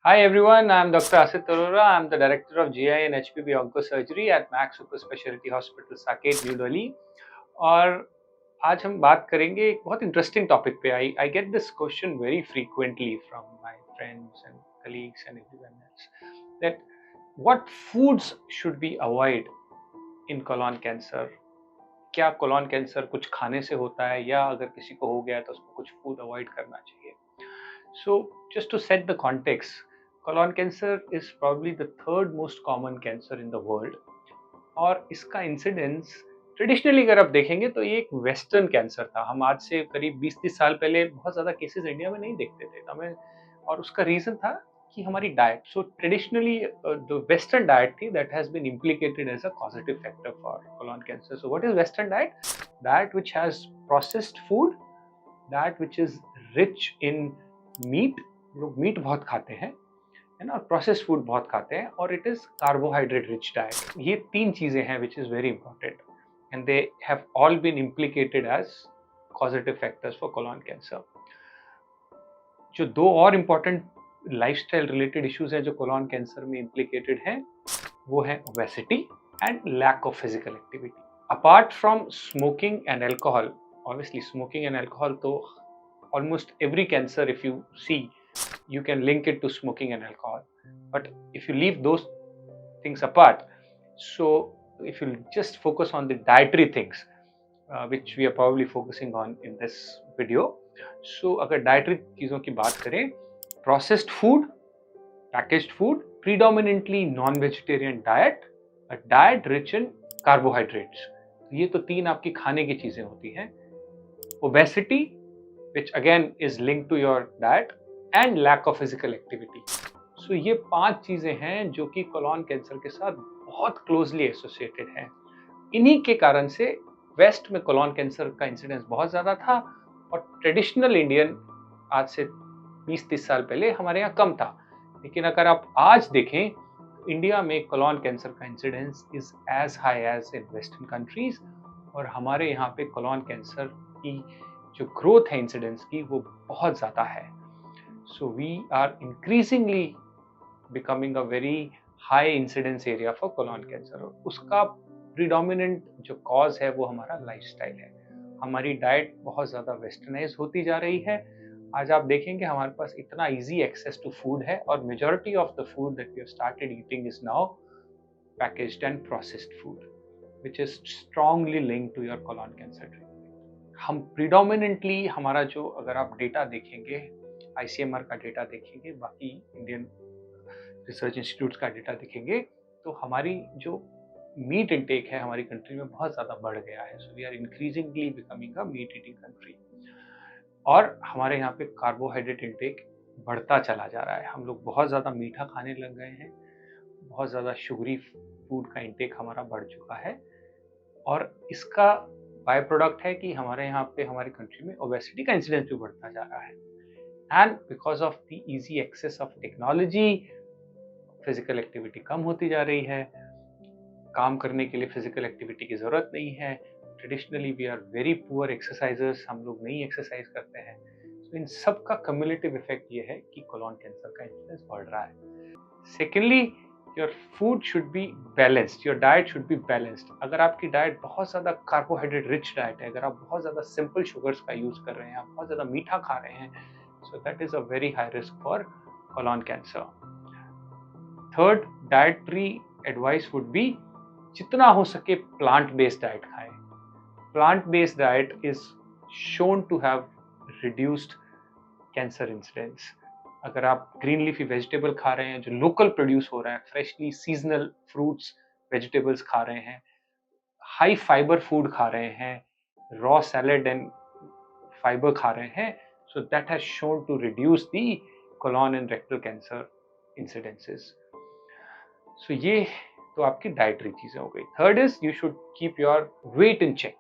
Hi everyone, I'm Dr. Asit Arora. I'm the director of GI and HPB Oncosurgery at Max Super Specialty Hospital, Saket, New Delhi. और आज हम बात करेंगे एक बहुत interesting topic पे. I get this question very frequently from my friends and colleagues and everyone else that what foods should we avoid in colon cancer? क्या colon cancer कुछ खाने से होता है या अगर किसी को हो गया तो उसको कुछ food avoid करना चाहिए? So just to set the context, colon cancer is probably the third most common cancer in the world. और इसका इंसिडेंस ट्रेडिशनली अगर आप देखेंगे तो ये एक वेस्टर्न कैंसर था. हम आज से करीब 20-30 साल पहले बहुत ज़्यादा केसेस इंडिया में नहीं देखते थे हमें, और उसका रीज़न था कि हमारी डाइट. सो ट्रेडिशनली जो वेस्टर्न डाइट थी that has been implicated as a causative factor for colon cancer. So what is western diet? Diet which has processed food, that which is rich in meat. लोग meat बहुत खाते हैं, है ना, और processed food बहुत खाते हैं, और it is carbohydrate rich diet. ये तीन चीजें हैं which is very important and they have all been implicated as causative factors for colon cancer. जो दो और इम्पॉर्टेंट लाइफस्टाइल रिलेटेड इश्यूज हैं जो कोलोन कैंसर में इम्प्लीकेटेड हैं वो है obesity and lack of physical activity. Apart from smoking and alcohol, obviously smoking and alcohol, तो almost every cancer if you see you can link it to smoking and alcohol. But if you leave those things apart, so if you just focus on the dietary things, which we are probably focusing on in this video. So अगर dietary चीज़ों की बात करें, processed food, packaged food, predominantly non-vegetarian diet, a diet rich in carbohydrates. ये तो तीन आपकी खाने की चीज़ें होती हैं. Obesity, which again is linked to your diet, and lack of physical activity. So ये पांच चीजें हैं जो कि कोलोन कैंसर के साथ बहुत क्लोजली एसोसिएटेड हैं. इन्हीं के कारण से वेस्ट में कोलोन कैंसर का इंसिडेंस बहुत ज्यादा था, और ट्रेडिशनल इंडियन आज से 20-30 साल पहले हमारे यहाँ कम था. लेकिन अगर आप आज देखें तो इंडिया में कोलोन कैंसर का incidence is as high as in western countries, और हमारे यहाँ पे कोलोन कैंसर की जो ग्रोथ है इंसिडेंस की वो बहुत ज़्यादा है. So we are increasingly becoming a very high incidence area for colon cancer. उसका प्रीडोमिनेंट जो कॉज है वो हमारा लाइफस्टाइल है. हमारी डाइट बहुत ज़्यादा वेस्टर्नाइज होती जा रही है. आज आप देखेंगे हमारे पास इतना इजी एक्सेस टू फूड है, और majority of the food that we have started eating is now packaged and processed food, which is strongly linked to your colon cancer treatment. हम प्रीडोमिनेंटली हमारा जो, अगर आप डेटा देखेंगे, ICMR का data देखेंगे, बाकी इंडियन रिसर्च इंस्टीट्यूट्स का डेटा देखेंगे, तो हमारी जो मीट इंटेक है हमारी कंट्री में बहुत ज़्यादा बढ़ गया है. So we are increasingly becoming a meat eating country. और हमारे यहाँ पे कार्बोहाइड्रेट इंटेक बढ़ता चला जा रहा है. हम लोग बहुत ज़्यादा मीठा खाने लग गए हैं, बहुत ज़्यादा शुगरी फूड का इंटेक हमारा बढ़ चुका है, और इसका बाय प्रोडक्ट है कि हमारे यहाँ पे हमारी कंट्री में ओबेसिटी का इंसिडेंस भी बढ़ता जा रहा है. And because of the easy access of technology, physical activity कम होती जा रही है. काम करने के लिए फिजिकल एक्टिविटी की ज़रूरत नहीं है. Traditionally we are very poor exercisers, हम लोग नहीं एक्सरसाइज करते हैं. तो इन सब का कम्युलेटिव इफेक्ट ये है कि कोलोन कैंसर का इंसिडेंस बढ़ रहा है. Secondly, your food should be balanced, your diet should be balanced. अगर आपकी डाइट बहुत ज़्यादा कार्बोहाइड्रेट रिच डाइट है, अगर आप बहुत ज़्यादा सिंपल शुगर्स का यूज़ कर रहे हैं, आप बहुत ज़्यादा मीठा खा रहे हैं, so that is a very high risk for colon cancer. Third dietary advice would be जितना हो सके प्लांट बेस्ड डाइट खाएं. Plant based diet is shown to have reduced cancer incidence. अगर आप ग्रीन लीफी वेजिटेबल खा रहे हैं जो लोकल प्रोड्यूस हो रहा है, फ्रेशली सीजनल फ्रूट्स वेजिटेबल्स खा रहे हैं, हाई फाइबर फूड खा रहे हैं, रॉ सैलेड एंड फाइबर खा रहे हैं, so that has shown to reduce the colon and rectal cancer incidences. So ये तो आपकी डाइटरी चीजें हो गई. Third is you should keep your weight in check.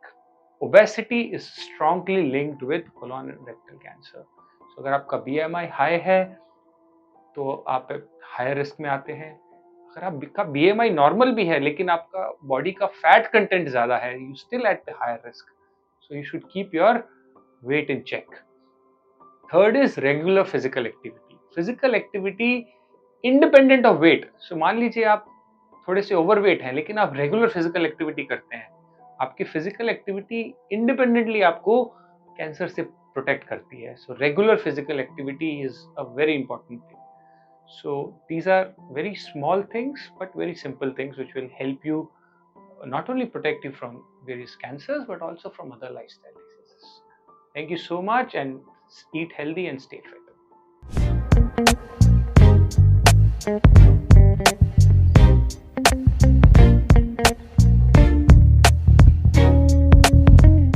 Obesity is strongly linked with colon and rectal cancer. So अगर आपका BMI high है तो आप हायर रिस्क में आते हैं. अगर आपका BMI नॉर्मल भी है लेकिन आपका बॉडी का फैट कंटेंट ज्यादा है, you still at the higher risk. So you should keep your weight in check. Third is regular physical activity. Physical activity independent of weight. So मान लीजिए आप थोड़े से ओवरवेट हैं लेकिन आप रेगुलर फिजिकल एक्टिविटी करते हैं, आपकी फिजिकल एक्टिविटी इंडिपेंडेंटली आपको कैंसर से प्रोटेक्ट करती है। So regular physical activity is a very important thing. So these are very small things but very simple things which will help you not only protect you from various cancers but also from other lifestyle diseases. Thank you so much and eat healthy and stay fit.